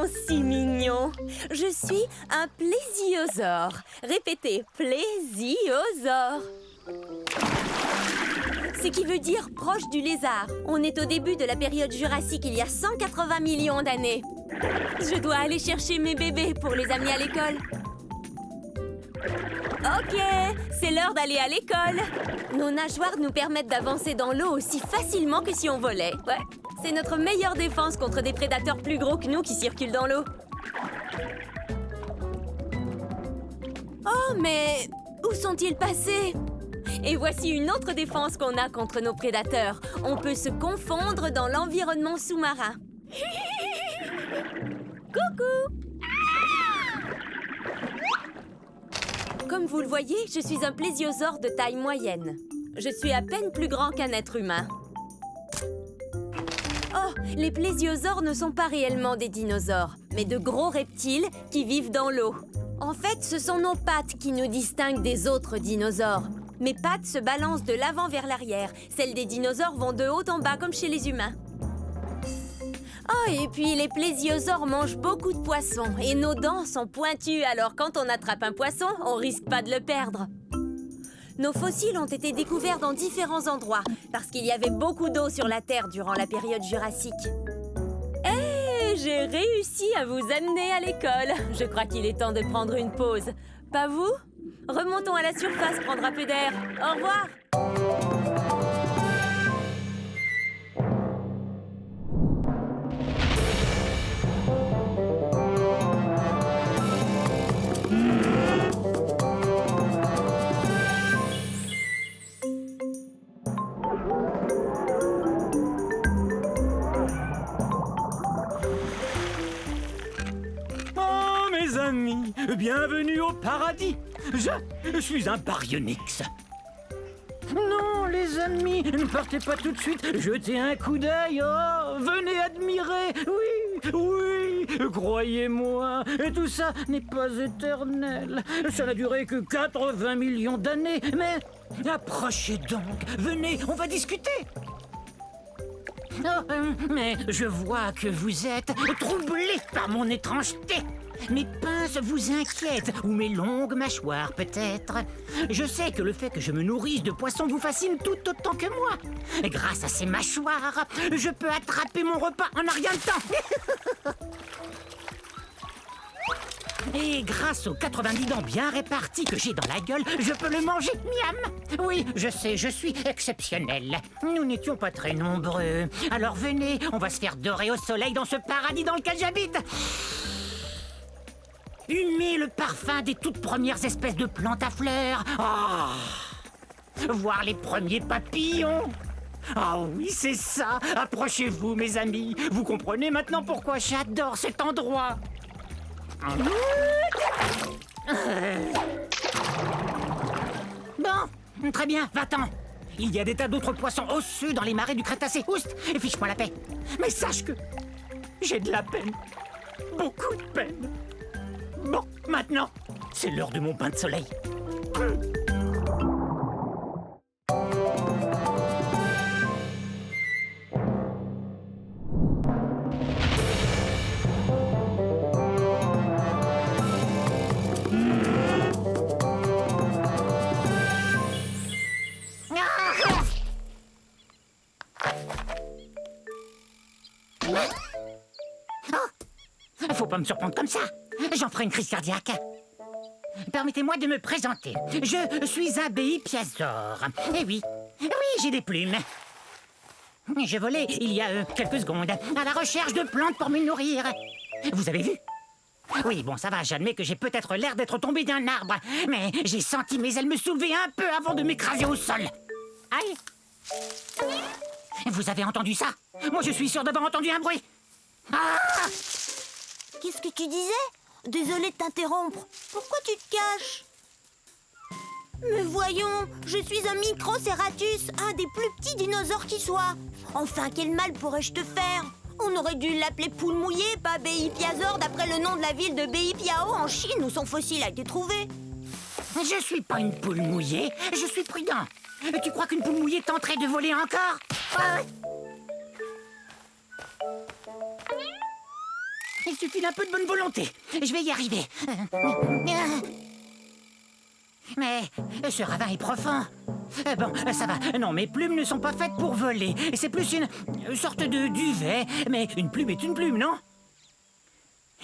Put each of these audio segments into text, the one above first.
sont si mignons. Je suis un plésiosaure. Répétez, plésiosaure. Ce qui veut dire proche du lézard. On est au début de la période jurassique, il y a 180 millions d'années. Je dois aller chercher mes bébés pour les amener à l'école. Ok, c'est l'heure d'aller à l'école. Nos nageoires nous permettent d'avancer dans l'eau aussi facilement que si on volait. Ouais, c'est notre meilleure défense contre des prédateurs plus gros que nous qui circulent dans l'eau. Oh, mais où sont-ils passés? Et voici une autre défense qu'on a contre nos prédateurs. On peut se confondre dans l'environnement sous-marin. Coucou! Comme vous le voyez, je suis un plésiosaure de taille moyenne. Je suis à peine plus grand qu'un être humain. Oh, les plésiosaures ne sont pas réellement des dinosaures, mais de gros reptiles qui vivent dans l'eau. En fait, ce sont nos pattes qui nous distinguent des autres dinosaures. Mes pattes se balancent de l'avant vers l'arrière. Celles des dinosaures vont de haut en bas, comme chez les humains. Oh, et puis les plésiosaures mangent beaucoup de poissons. Et nos dents sont pointues, alors quand on attrape un poisson, on risque pas de le perdre. Nos fossiles ont été découverts dans différents endroits, parce qu'il y avait beaucoup d'eau sur la Terre durant la période jurassique. Hé, j'ai réussi à vous amener à l'école. Je crois qu'il est temps de prendre une pause. Pas vous? Remontons à la surface, prendre un peu d'air. Au revoir! Oh, mes amis, bienvenue au paradis. Je suis un baryonyx. Non, les amis, ne partez pas tout de suite. Jetez un coup d'œil. Oh, venez admirer. Oui, oui, croyez-moi. Et tout ça n'est pas éternel. Ça n'a duré que 80 millions d'années. Mais approchez donc. Venez, on va discuter. Oh, mais je vois que vous êtes troublé par mon étrangeté. Mes pinces vous inquiètent, ou mes longues mâchoires peut-être. Je sais que le fait que je me nourrisse de poissons vous fascine tout autant que moi. Grâce à ces mâchoires, je peux attraper mon repas en un rien de temps. Et grâce aux 90 dents bien réparties que j'ai dans la gueule, je peux le manger, miam. Oui, je sais, je suis exceptionnel. Nous n'étions pas très nombreux. Alors venez, on va se faire dorer au soleil dans ce paradis dans lequel j'habite. Humer le parfum des toutes premières espèces de plantes à fleurs. Oh. Voir les premiers papillons. Ah oui, c'est ça. Approchez-vous, mes amis. Vous comprenez maintenant pourquoi j'adore cet endroit. Bon, très bien, va-t'en. Il y a des tas d'autres poissons osseux dans les marais du Crétacé. Oust, et fiche-moi la paix. Mais sache que j'ai de la peine. Beaucoup de peine. Bon, maintenant, c'est l'heure de mon bain de soleil. Faut pas me surprendre comme ça. J'en ferai une crise cardiaque. Permettez-moi de me présenter. Je suis un béipiasaure. Eh oui, j'ai des plumes. Je volais il y a quelques secondes à la recherche de plantes pour me nourrir. Vous avez vu? Oui, bon, ça va, j'admets que j'ai peut-être l'air d'être tombé d'un arbre. Mais j'ai senti mes ailes me soulever un peu avant de m'écraser au sol. Aïe! Vous avez entendu ça? Moi, je suis sûr d'avoir entendu un bruit. Ah! Qu'est-ce que tu disais? Désolée de t'interrompre. Pourquoi tu te caches? Mais voyons, je suis un Microceratus, un des plus petits dinosaures qui soit. Enfin, quel mal pourrais-je te faire? On aurait dû l'appeler poule mouillée, pas Béipiasaure, d'après le nom de la ville de Beipiao en Chine où son fossile a été trouvé. Je suis pas une poule mouillée, je suis prudent. Tu crois qu'une poule mouillée tenterait de voler encore? Il suffit d'un peu de bonne volonté. Je vais y arriver. Mais ce ravin est profond. Bon, ça va. Non, mes plumes ne sont pas faites pour voler. C'est plus une sorte de duvet. Mais une plume est une plume, non?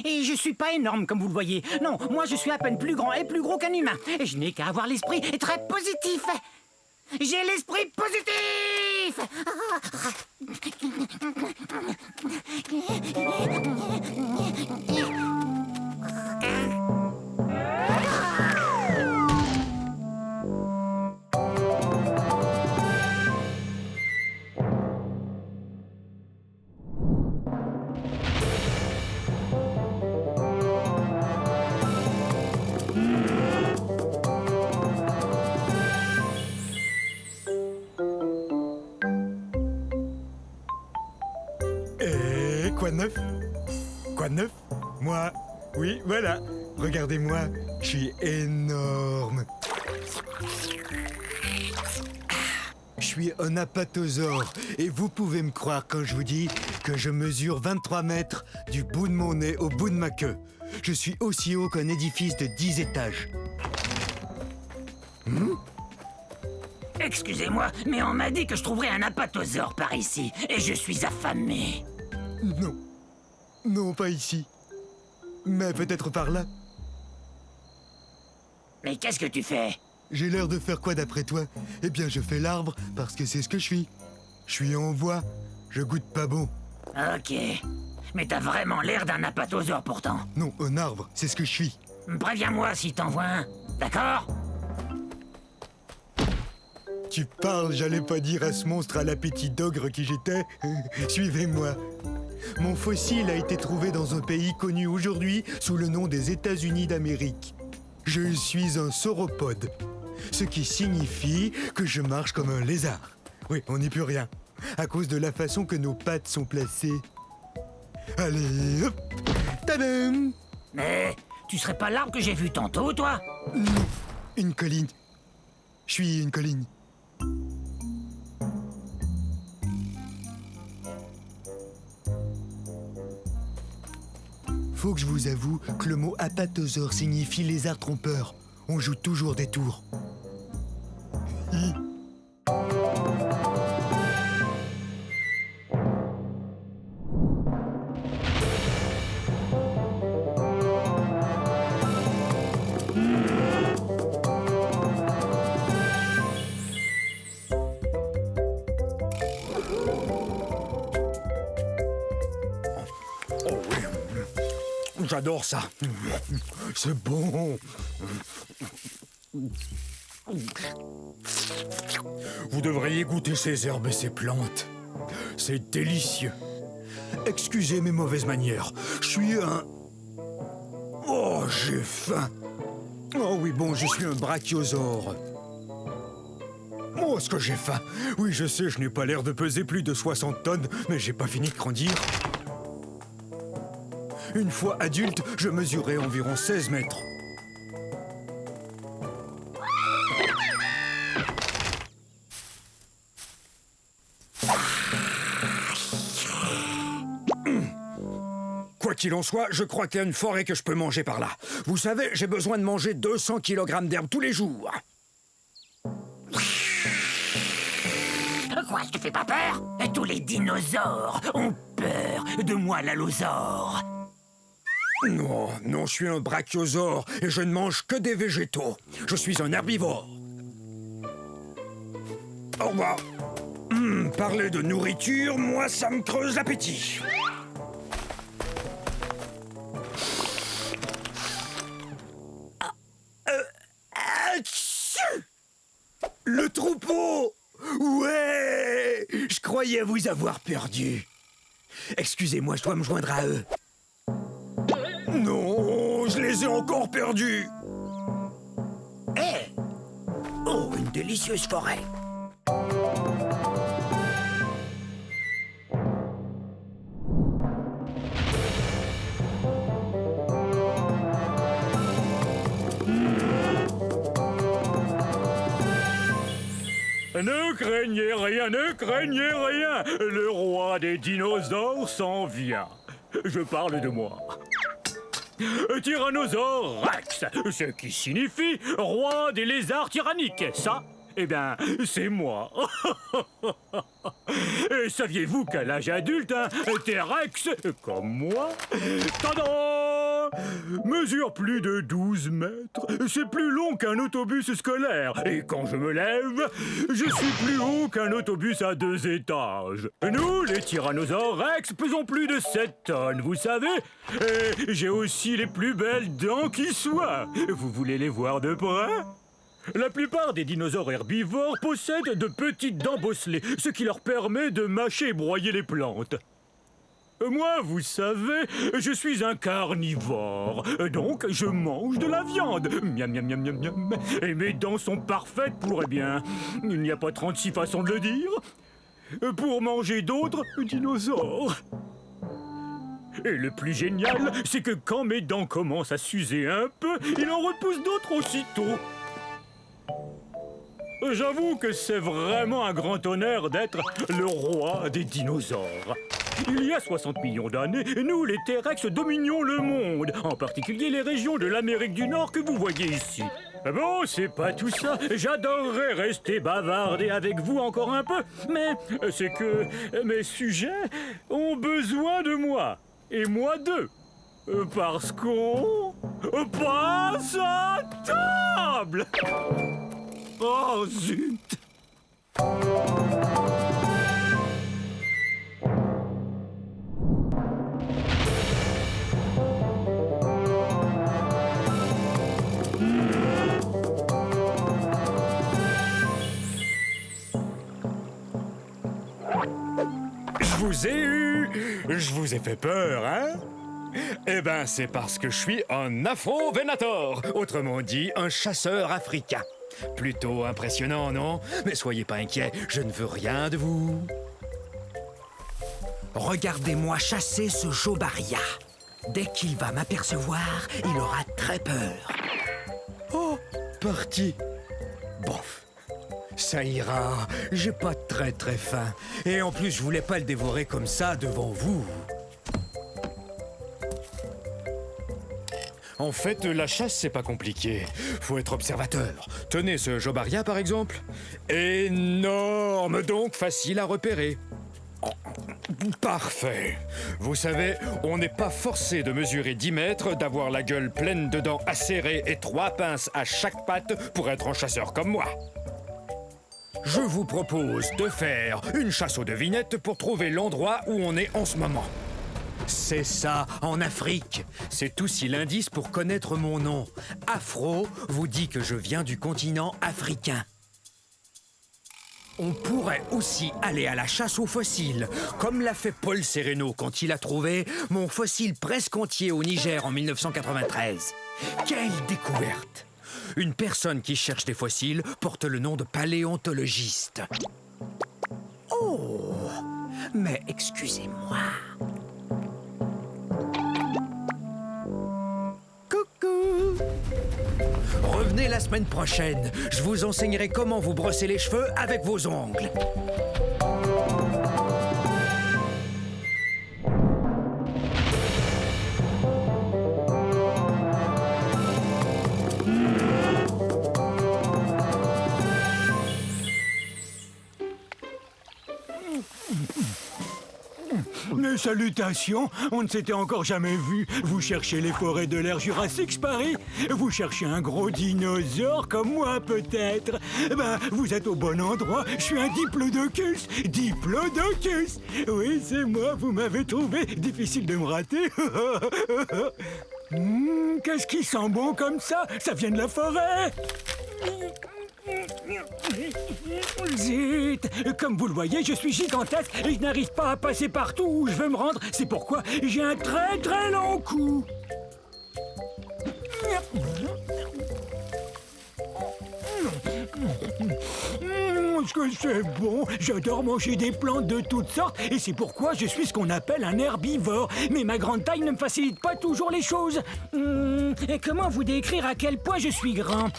Et je suis pas énorme, comme vous le voyez. Non, moi je suis à peine plus grand et plus gros qu'un humain. Et je n'ai qu'à avoir l'esprit très positif. J'ai l'esprit positif! Quoi de neuf? Quoi de neuf? Moi? Oui, voilà. Regardez-moi, je suis énorme. Je suis un apatosaure et vous pouvez me croire quand je vous dis que je mesure 23 mètres du bout de mon nez au bout de ma queue. Je suis aussi haut qu'un édifice de 10 étages. Excusez-moi, mais on m'a dit que je trouverais un apatosaure par ici. Et je suis affamé. Non. Non, pas ici. Mais peut-être par là. Mais qu'est-ce que tu fais? J'ai l'air de faire quoi d'après toi? Eh bien, je fais l'arbre parce que c'est ce que je suis. Je suis en voie. Je goûte pas bon. Ok. Mais t'as vraiment l'air d'un apatosaure pourtant. Non, un arbre, c'est ce que je suis. Préviens-moi si t'en vois un. D'accord? Tu parles, j'allais pas dire à ce monstre à l'appétit d'ogre qui j'étais. Suivez-moi. Mon fossile a été trouvé dans un pays connu aujourd'hui sous le nom des États-Unis d'Amérique. Je suis un sauropode, ce qui signifie que je marche comme un lézard. Oui, on n'y peut rien, à cause de la façon que nos pattes sont placées. Allez, hop, tadam! Mais tu serais pas l'arbre que j'ai vu tantôt, toi? Non, une colline. Je suis une colline. Faut que je vous avoue que le mot apatosaure signifie lézard trompeur. On joue toujours des tours. J'adore ça. C'est bon. Vous devriez goûter ces herbes et ces plantes. C'est délicieux. Excusez mes mauvaises manières. Je suis un... Oh, j'ai faim. Oh oui, bon, je suis un brachiosaure. Oh, est-ce que j'ai faim? Oui, je sais, je n'ai pas l'air de peser plus de 60 tonnes, mais j'ai pas fini de grandir. Une fois adulte, je mesurais environ 16 mètres. Quoi qu'il en soit, je crois qu'il y a une forêt que je peux manger par là. Vous savez, j'ai besoin de manger 200 kg d'herbe tous les jours. Quoi, je te fais pas peur? Tous les dinosaures ont peur de moi, l'allosaure. Non, non, je suis un brachiosaure et je ne mange que des végétaux. Je suis un herbivore. Au revoir. Parler de nourriture, moi, ça me creuse l'appétit. Le troupeau! Ouais! Je croyais vous avoir perdu. Excusez-moi, je dois me joindre à eux. Non, je les ai encore perdus. Hé! Oh, une délicieuse forêt. Ne craignez rien, ne craignez rien. Le roi des dinosaures s'en vient. je parle de moi. Tyrannosaure Rex, ce qui signifie roi des lézards tyranniques. Ça, eh bien, c'est moi. Et saviez-vous qu'à l'âge adulte, un T-Rex, comme moi, tadam, mesure plus de 12 mètres. C'est plus long qu'un autobus scolaire. Et quand je me lève, je suis plus haut qu'un autobus à 2 étages. Nous, les tyrannosaures Rex, pesons plus de 7 tonnes, vous savez. Et j'ai aussi les plus belles dents qui soient. Vous voulez les voir de près ? La plupart des dinosaures herbivores possèdent de petites dents bosselées, ce qui leur permet de mâcher et broyer les plantes. Moi, vous savez, je suis un carnivore, donc je mange de la viande. Miam, miam, miam, miam, miam. Et mes dents sont parfaites pour, eh bien, il n'y a pas 36 façons de le dire, pour manger d'autres dinosaures. Et le plus génial, c'est que quand mes dents commencent à s'user un peu, il en repousse d'autres aussitôt. J'avoue que c'est vraiment un grand honneur d'être le roi des dinosaures. Il y a 60 millions d'années, nous, les T-Rex, dominions le monde, en particulier les régions de l'Amérique du Nord que vous voyez ici. Bon, c'est pas tout ça. J'adorerais rester bavarder avec vous encore un peu, mais c'est que mes sujets ont besoin de moi, et moi d'eux. Parce qu'on passe à table. Oh, zut! Je vous ai eu! Je vous ai fait peur, hein? Eh ben, c'est parce que je suis un Afro-Venator, autrement dit, un chasseur africain. Plutôt impressionnant, non? Mais soyez pas inquiets, je ne veux rien de vous. Regardez-moi chasser ce Jobaria. Dès qu'il va m'apercevoir, il aura très peur. Oh, parti. Bof. Ça ira, j'ai pas très faim. Et en plus, je voulais pas le dévorer comme ça devant vous. En fait, la chasse, c'est pas compliqué. Faut être observateur. Tenez ce Jobaria, par exemple. Énorme, donc facile à repérer. Oh, parfait. Vous savez, on n'est pas forcé de mesurer 10 mètres, d'avoir la gueule pleine de dents acérées et 3 pinces à chaque patte pour être un chasseur comme moi. Je vous propose de faire une chasse aux devinettes pour trouver l'endroit où on est en ce moment. C'est ça, en Afrique. C'est aussi l'indice pour connaître mon nom. Afro vous dit que je viens du continent africain. On pourrait aussi aller à la chasse aux fossiles, comme l'a fait Paul Sereno quand il a trouvé mon fossile presque entier au Niger en 1993. Quelle découverte! Une personne qui cherche des fossiles porte le nom de paléontologiste. Oh, mais excusez-moi. Coucou! Revenez la semaine prochaine. Je vous enseignerai comment vous brosser les cheveux avec vos ongles. Mes salutations, on ne s'était encore jamais vu. Vous cherchez les forêts de l'ère Jurassique, je parie? Vous cherchez un gros dinosaure comme moi, peut-être? Ben, vous êtes au bon endroit. Je suis un diplodocus. Diplodocus! Oui, c'est moi, vous m'avez trouvé. Difficile de me rater. Qu'est-ce qui sent bon comme ça? Ça vient de la forêt. Zut! Comme vous le voyez, je suis gigantesque et je n'arrive pas à passer partout où je veux me rendre. C'est pourquoi j'ai un très long cou. Est-ce que c'est bon? J'adore manger des plantes de toutes sortes et c'est pourquoi je suis ce qu'on appelle un herbivore. Mais ma grande taille ne me facilite pas toujours les choses. Et comment vous décrire à quel point je suis grand?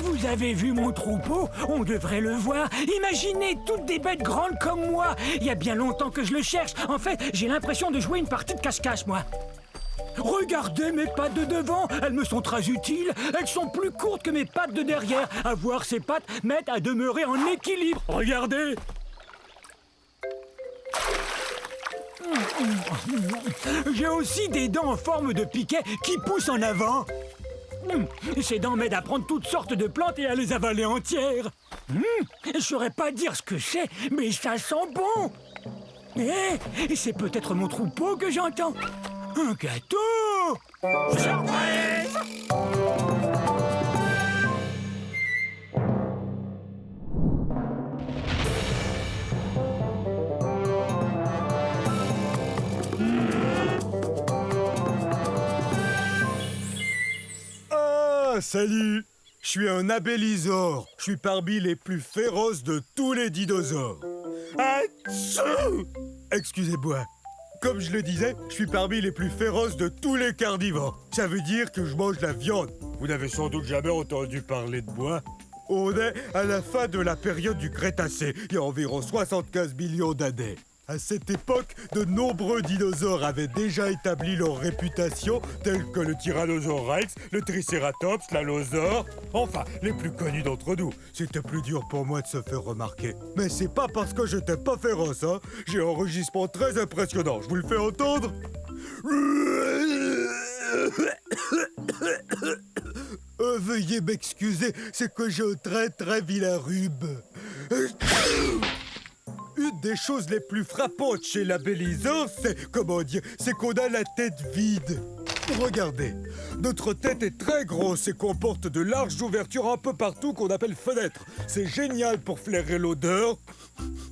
Vous Vous avez vu mon troupeau? On devrait le voir. Imaginez toutes des bêtes grandes comme moi. Il y a bien longtemps que je le cherche. En fait, j'ai l'impression de jouer une partie de cache-cache, moi. Regardez mes pattes de devant, elles me sont très utiles. Elles sont plus courtes que mes pattes de derrière. Avoir ces pattes m'aide à demeurer en équilibre. Regardez. J'ai aussi des dents en forme de piquet qui poussent en avant. Ces dents m'aident à prendre toutes sortes de plantes et à les avaler entières. Je saurais pas dire ce que c'est, mais ça sent bon. Et c'est peut-être mon troupeau que j'entends. Un gâteau! Surprise! Ah, salut! Je suis un abélisore. Je suis parmi les plus féroces de tous les dinosaures. Atchou! Excusez-moi. Comme je le disais, je suis parmi les plus féroces de tous les carnivores. Ça veut dire que je mange la viande. Vous n'avez sans doute jamais entendu parler de moi. On est à la fin de la période du Crétacé, il y a environ 75 millions d'années. À cette époque, de nombreux dinosaures avaient déjà établi leur réputation, tels que le Tyrannosaure Rex, le Triceratops, l'Allosaure. Enfin, les plus connus d'entre nous. C'était plus dur pour moi de se faire remarquer. Mais c'est pas parce que j'étais pas féroce, hein. J'ai un rugissement très impressionnant. Je vous le fais entendre? Veuillez m'excuser, c'est que j'ai un très vilain rhume. Une des choses les plus frappantes chez l'abélisore, c'est qu'on a la tête vide. Regardez, notre tête est très grosse et comporte de larges ouvertures un peu partout qu'on appelle fenêtres. C'est génial pour flairer l'odeur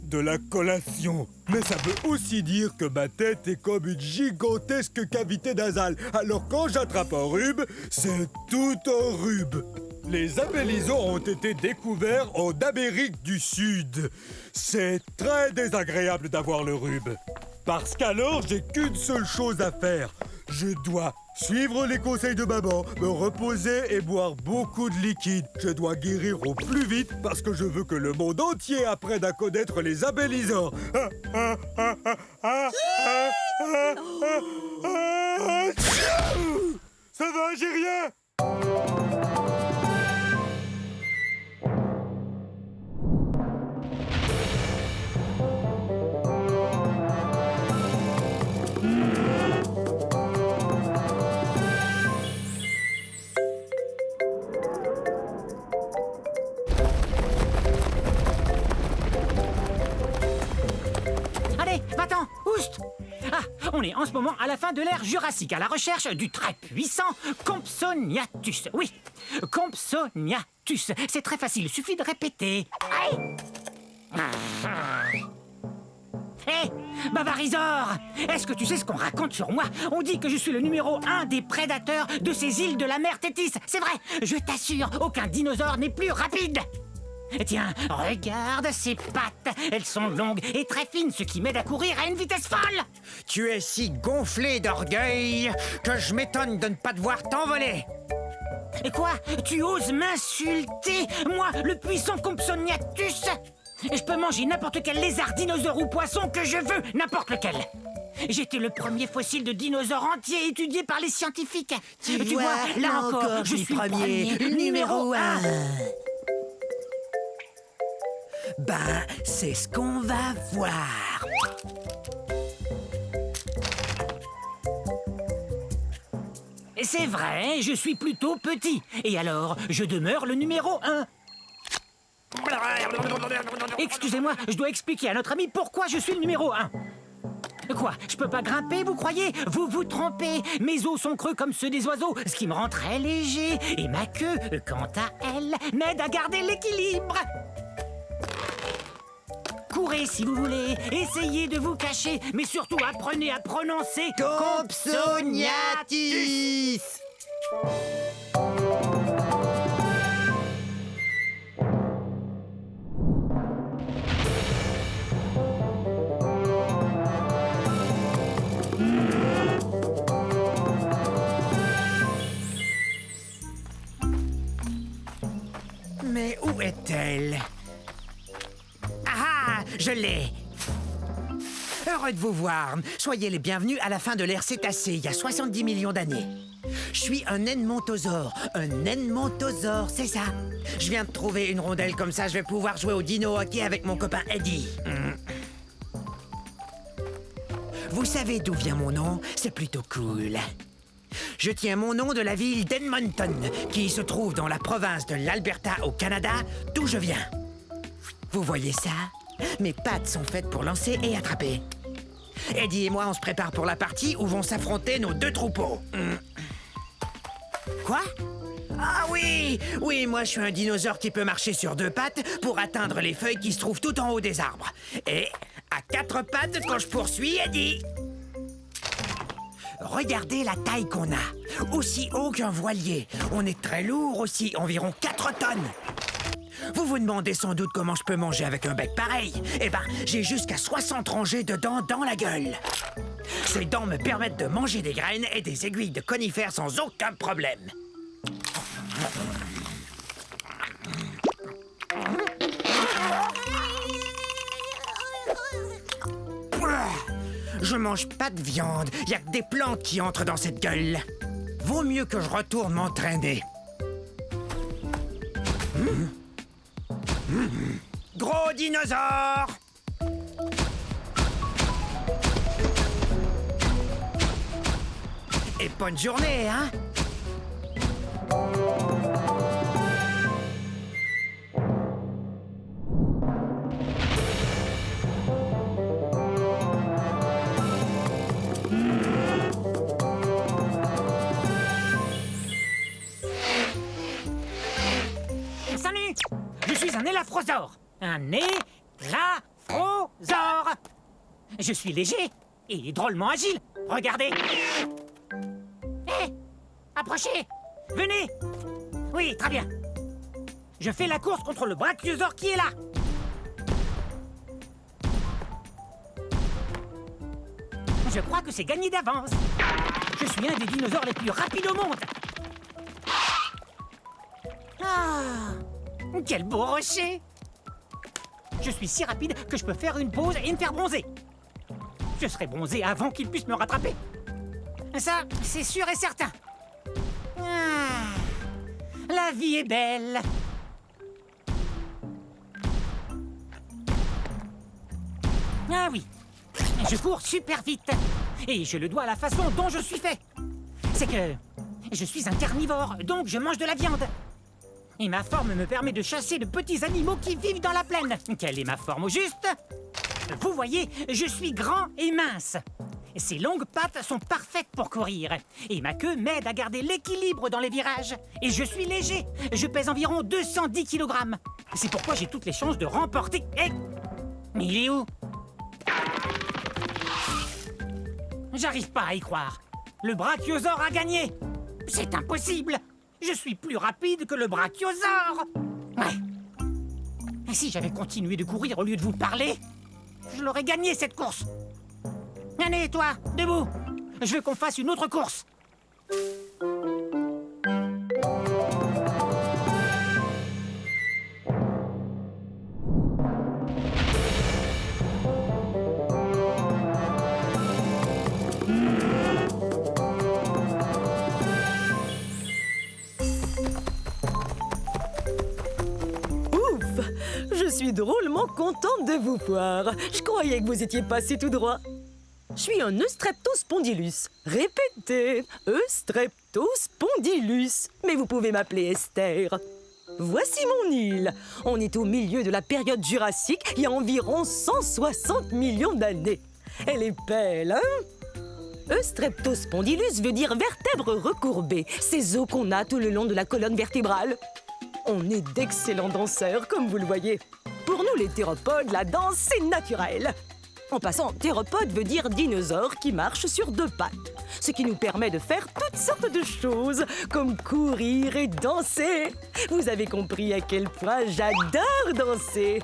de la collation. Mais ça veut aussi dire que ma tête est comme une gigantesque cavité nasale. Alors quand j'attrape un rhume, c'est tout un rhume. Les abélisores ont été découverts en Amérique du Sud. C'est très désagréable d'avoir le rhume. Parce qu'alors, j'ai qu'une seule chose à faire. Je dois suivre les conseils de maman, me reposer et boire beaucoup de liquide. Je dois guérir au plus vite parce que je veux que le monde entier apprenne à connaître les abélisores. Ça va, j'ai rien. Allez, va-t'en, oust! Ah, on est en ce moment à la fin de l'ère jurassique, à la recherche du très puissant Compsognathus. Oui, Compsognathus. C'est très facile, il suffit de répéter. Hé, Bavarisor! Est-ce que tu sais ce qu'on raconte sur moi? On dit que je suis le numéro 1 des prédateurs de ces îles de la mer Tétis. C'est vrai, je t'assure, aucun dinosaure n'est plus rapide. Tiens, regarde ces pattes. Elles sont longues et très fines, ce qui m'aide à courir à une vitesse folle. Tu es si gonflé d'orgueil que je m'étonne de ne pas te voir t'envoler. Et quoi? Tu oses m'insulter? Moi, le puissant Compsognathus? Je peux manger n'importe quel lézard, dinosaure ou poisson que je veux, n'importe lequel. J'étais le premier fossile de dinosaure entier étudié par les scientifiques. Tu vois, là encore, je suis le premier, numéro 1. Ben, c'est ce qu'on va voir. C'est vrai, je suis plutôt petit. Et alors, je demeure le numéro 1. Excusez-moi, je dois expliquer à notre ami pourquoi je suis le numéro 1. Quoi, je peux pas grimper, vous croyez? Vous vous trompez. Mes os sont creux comme ceux des oiseaux, ce qui me rend très léger. Et ma queue, quant à elle, m'aide à garder l'équilibre. Courez si vous voulez, essayez de vous cacher, mais surtout apprenez à prononcer Compsognathus. Je l'ai. Heureux de vous voir. Soyez les bienvenus à la fin de l'ère cétacée, il y a 70 millions d'années. Je suis un edmontosaure. Un edmontosaure, c'est ça. Je viens de trouver une rondelle comme ça, je vais pouvoir jouer au dino-hockey avec mon copain Eddie. Vous savez d'où vient mon nom? C'est plutôt cool. Je tiens mon nom de la ville d'Edmonton, qui se trouve dans la province de l'Alberta au Canada, d'où je viens. Vous voyez ça? Mes pattes sont faites pour lancer et attraper. Eddie et moi, on se prépare pour la partie où vont s'affronter nos deux troupeaux. Quoi? Ah oui! Oui, moi je suis un dinosaure qui peut marcher sur deux pattes pour atteindre les feuilles qui se trouvent tout en haut des arbres. Et à quatre pattes quand je poursuis Eddie. Regardez la taille qu'on a. Aussi haut qu'un voilier. On est très lourd aussi, environ 4 tonnes. Vous vous demandez sans doute comment je peux manger avec un bec pareil. Eh ben, j'ai jusqu'à 60 rangées de dents dans la gueule. Ces dents me permettent de manger des graines et des aiguilles de conifères sans aucun problème. Je mange pas de viande. Y a que des plantes qui entrent dans cette gueule. Vaut mieux que je retourne m'entraîner. Gros dinosaure! Et bonne journée, hein? Salut! Je suis un élafrosaure. Un élafrosaure. Je suis léger et drôlement agile. Regardez. Hé! Approchez! Venez! Oui, très bien. Je fais la course contre le brachiosaure qui est là. Je crois que c'est gagné d'avance. Je suis un des dinosaures les plus rapides au monde. Ah! Quel beau rocher! Je suis si rapide que je peux faire une pause et me faire bronzer. Je serai bronzé avant qu'il puisse me rattraper. Ça, c'est sûr et certain. Ah, la vie est belle. Ah oui, je cours super vite. Et je le dois à la façon dont je suis fait. C'est que je suis un carnivore, donc je mange de la viande. Et ma forme me permet de chasser de petits animaux qui vivent dans la plaine. Quelle est ma forme au juste? Vous voyez, je suis grand et mince. Ces longues pattes sont parfaites pour courir. Et ma queue m'aide à garder l'équilibre dans les virages. Et je suis léger. Je pèse environ 210 kg. C'est pourquoi j'ai toutes les chances de remporter... Hey! Mais il est où? J'arrive pas à y croire. Le brachiosaure a gagné. C'est impossible. Je suis plus rapide que le brachiosaure. Ouais. Et si j'avais continué de courir au lieu de vous parler, je l'aurais gagné cette course. Allez, toi, debout. Je veux qu'on fasse une autre course. Je suis drôlement contente de vous voir. Je croyais que vous étiez passé tout droit. Je suis un Eustreptospondylus. Répétez, Eustreptospondylus. Mais vous pouvez m'appeler Esther. Voici mon île. On est au milieu de la période jurassique, il y a environ 160 millions d'années. Elle est belle, hein? Eustreptospondylus veut dire vertèbre recourbée. Ces os qu'on a tout le long de la colonne vertébrale. On est d'excellents danseurs, comme vous le voyez. Pour nous, les théropodes, la danse, c'est naturel. En passant, théropode veut dire dinosaure qui marche sur deux pattes. Ce qui nous permet de faire toutes sortes de choses, comme courir et danser. Vous avez compris à quel point j'adore danser.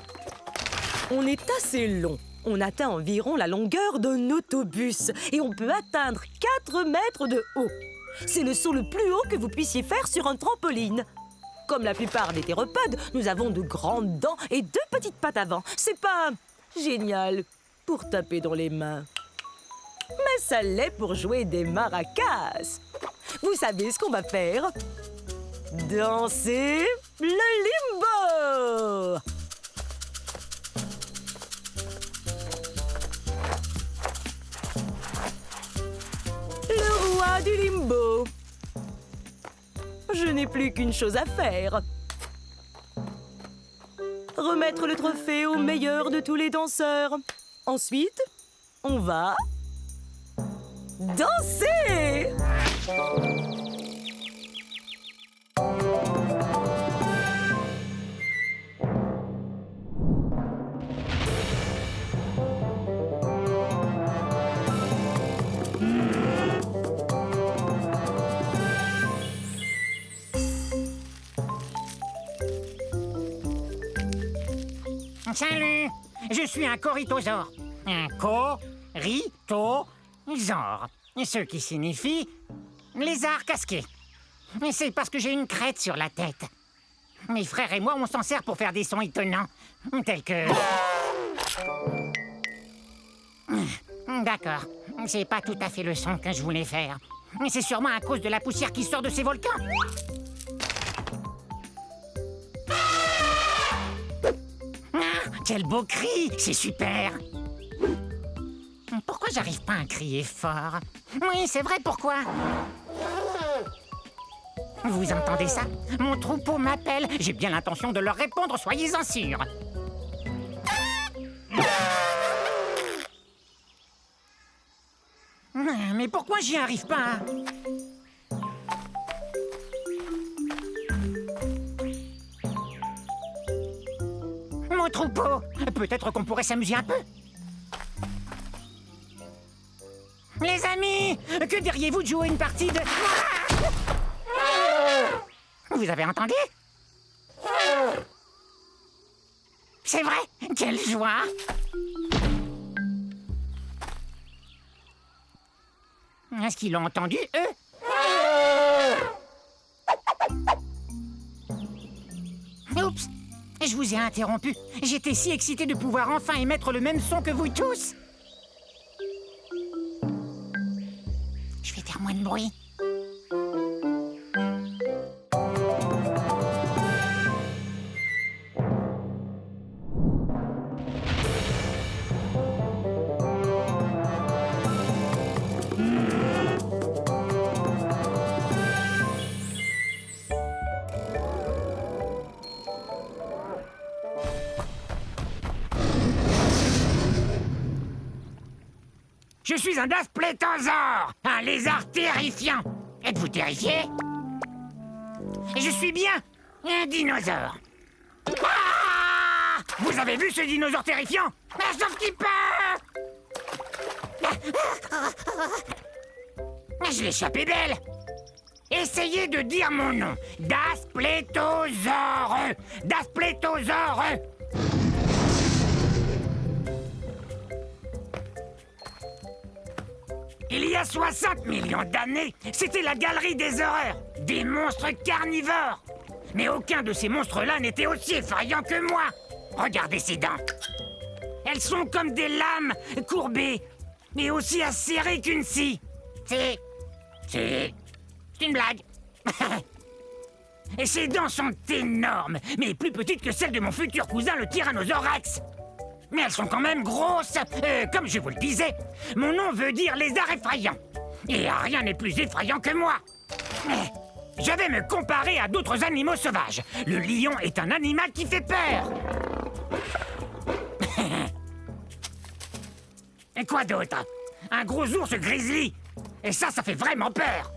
On est assez long. On atteint environ la longueur d'un autobus et on peut atteindre 4 mètres de haut. C'est le saut le plus haut que vous puissiez faire sur un trampoline. Comme la plupart des théropodes, nous avons de grandes dents et 2 petites pattes avant. C'est pas Génial pour taper dans les mains. Mais ça l'est pour jouer des maracas. Vous savez ce qu'on va faire? Danser le limbo! Le roi du limbo. Je n'ai plus qu'une chose à faire. Remettre le trophée au meilleur de tous les danseurs. Ensuite, on va danser! Salut, je suis un corythosaure. Un corythosaure, ce qui signifie lézard casqué. Mais c'est parce que j'ai une crête sur la tête. Mes frères et moi, on s'en sert pour faire des sons étonnants, tels que... D'accord, c'est pas tout à fait le son que je voulais faire. C'est sûrement à cause de la poussière qui sort de ces volcans. Quel beau cri! C'est super! Pourquoi j'arrive pas à crier fort? Oui, c'est vrai, pourquoi? Vous entendez ça? Mon troupeau m'appelle. J'ai bien l'intention de leur répondre, soyez-en sûrs. Mais pourquoi j'y arrive pas? Mon troupeau! Peut-être qu'on pourrait s'amuser un peu. Les amis! Que diriez-vous de jouer une partie de... Vous avez entendu? C'est vrai? Quelle joie! Est-ce qu'ils l'ont entendu, eux? Oups! Je vous ai interrompu. J'étais si excité de pouvoir enfin émettre le même son que vous tous. Je vais faire moins de bruit. Je suis un dasplétosaure, un lézard terrifiant. Êtes-vous terrifié? Je suis bien un dinosaure. Ah! Vous avez vu ce dinosaure terrifiant? Sauf qu'il peut! Je l'ai échappé belle. Essayez de dire mon nom. Dasplétosaure. Dasplétosaure. Il y a 60 millions d'années, c'était la galerie des horreurs, des monstres carnivores. Mais aucun de ces monstres-là n'était aussi effrayant que moi. Regardez ces dents. Elles sont comme des lames courbées, mais aussi acérées qu'une scie. C'est une blague. Et ces dents sont énormes, mais plus petites que celles de mon futur cousin, le Tyrannosaure Rex. Mais elles sont quand même grosses. Comme je vous le disais, mon nom veut dire lézard effrayant. Et rien n'est plus effrayant que moi. Je vais me comparer à d'autres animaux sauvages. Le lion est un animal qui fait peur. Et quoi d'autre? Un gros ours grizzly. Et ça fait vraiment peur.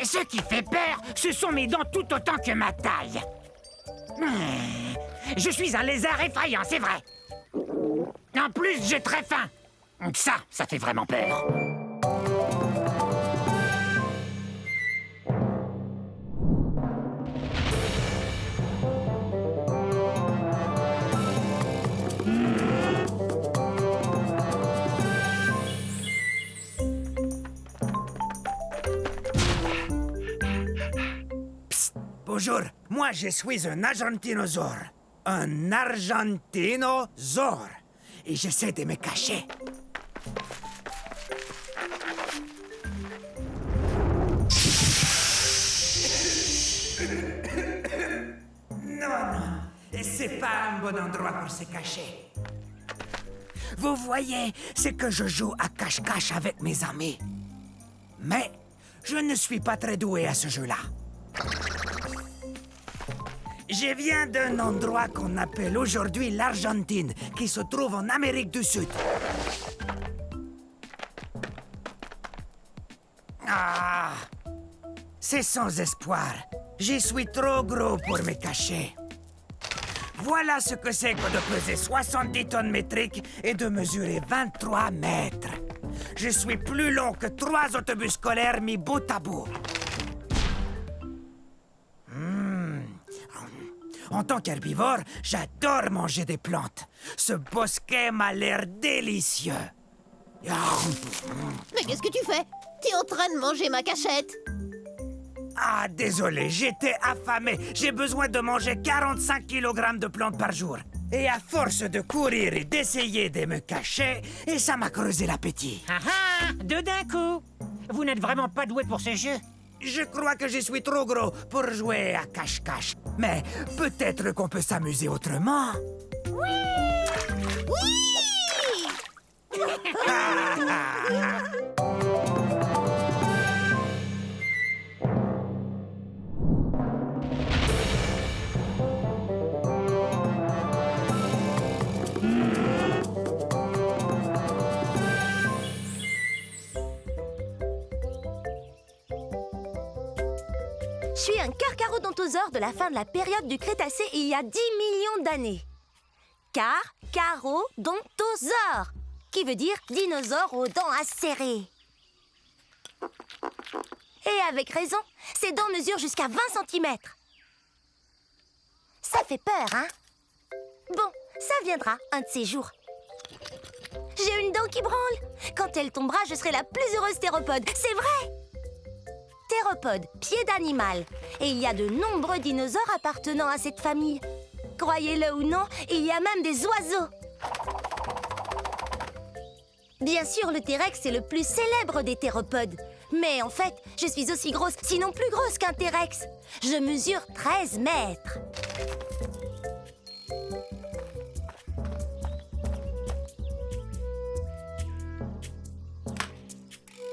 Et ce qui fait peur, ce sont mes dents tout autant que ma taille. Je suis un lézard effrayant, c'est vrai. En plus, j'ai très faim. Ça fait vraiment peur. Bonjour, moi je suis un argentinosaure. Un argentinosaure. Et j'essaie de me cacher. Non, c'est pas un bon endroit pour se cacher. Vous voyez, c'est que je joue à cache-cache avec mes amis. Mais je ne suis pas très doué à ce jeu-là. Je viens d'un endroit qu'on appelle aujourd'hui l'Argentine, qui se trouve en Amérique du Sud. Ah, c'est sans espoir. Je suis trop gros pour me cacher. Voilà ce que c'est que de peser 70 tonnes métriques et de mesurer 23 mètres. Je suis plus long que 3 autobus scolaires mis bout à bout. En tant qu'herbivore, j'adore manger des plantes. Ce bosquet m'a l'air délicieux. Mais qu'est-ce que tu fais? T'es en train de manger ma cachette. Ah, désolé, j'étais affamé. J'ai besoin de manger 45 kg de plantes par jour. Et à force de courir et d'essayer de me cacher, et ça m'a creusé l'appétit. Ah ah, deux d'un coup. Vous n'êtes vraiment pas doué pour ce jeu. Je crois que je suis trop gros pour jouer à cache-cache. Mais peut-être qu'on peut s'amuser autrement. Oui! Je suis un carcharodontosaure de la fin de la période du Crétacé il y a 10 millions d'années. Carcharodontosaure, qui veut dire dinosaure aux dents acérées. Et avec raison, ses dents mesurent jusqu'à 20 cm. Ça fait peur, hein? Bon, ça viendra un de ces jours. J'ai une dent qui branle. Quand elle tombera, je serai la plus heureuse théropode. C'est vrai! Théropode, pied d'animal. Et il y a de nombreux dinosaures appartenant à cette famille. Croyez-le ou non, il y a même des oiseaux. Bien sûr, le T-Rex est le plus célèbre des théropodes. Mais en fait, je suis aussi grosse, sinon plus grosse qu'un T-Rex. Je mesure 13 mètres.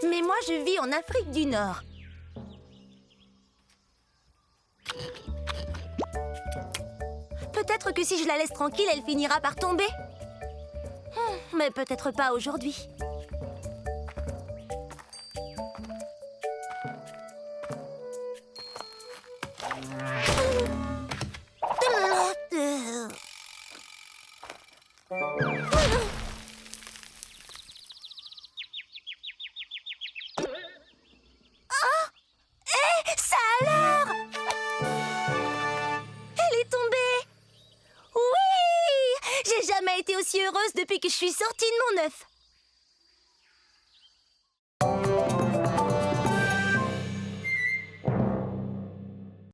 Mais moi, je vis en Afrique du Nord. Peut-être que si je la laisse tranquille, elle finira par tomber. Mais peut-être pas aujourd'hui. Ça alors? Elle est tombée. Oui! J'ai jamais été aussi heureuse depuis que je suis sortie de mon œuf.